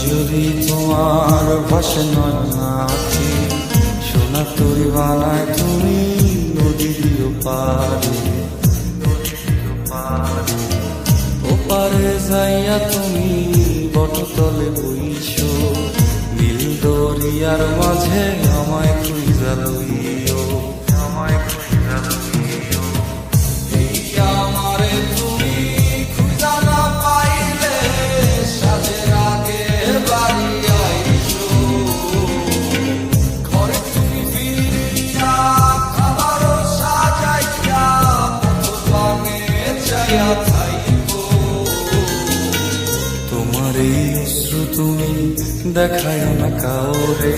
যদি তোমার ভাষে নয়নাথি সোনা তরি বানায় তুমি নদী দিও পারে ওপারে যাইয়া তুমি বটতলে বইছো নীল দরিয়ার মাঝে আমায় খুঁজা লইও আমায় খুঁজা লইও এই আমারে তুমি খুঁজা না পাইলে সাজের আগে বাড়ি আইছো ঘরে তুমি ফিরিয়া খাবারও সাজাইয়া পথে যাইয়া তোমার এই অশ্রু তুমি দেখায় না কাউরে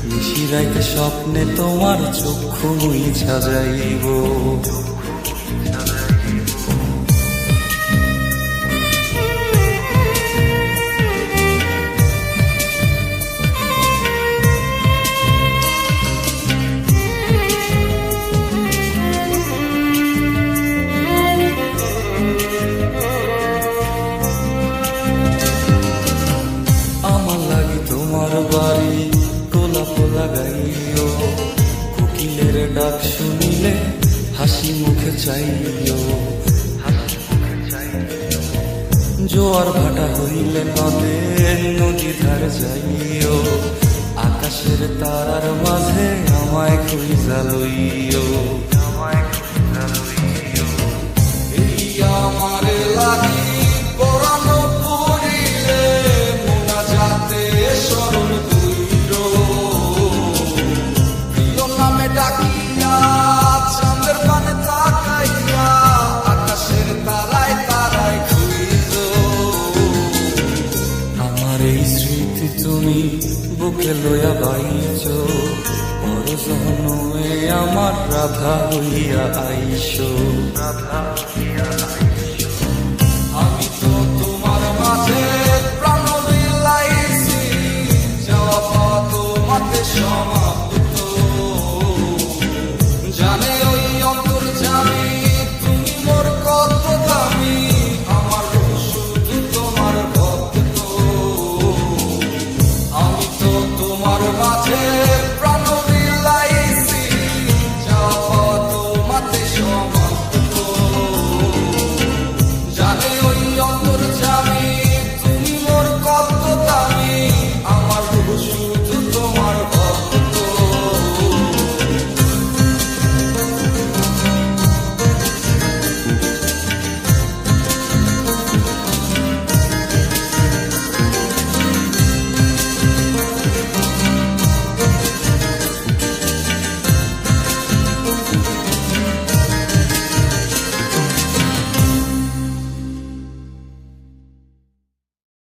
নিশিরাইতে স্বপ্নে তোমার চক্ষু মুইছা যাইব তোমার বাড়ি গোলাপ লাগাইও কোকিলের ডাক শুনিলে হাসি মুখে চাইও জোয়ার ভাটা হইলে নদে নদী ধারে যাইও আকাশের তারার মাঝে আমায় খুঁজা লইও আমায় খুঁজা লইও এই আমারে লাগি পরানো পড়িলে মোনা যাতে সরল দুইরো প্রিয় নামে ডাকিয়া চাঁদের পানে তাকাইয়া আকাশের তারায় তারায় খুঁজো আমার এই স্মৃতি তুমি বুকে লইয়া বাইছো পর জন্মে আমার রাধা হইয়া আইছো রাধা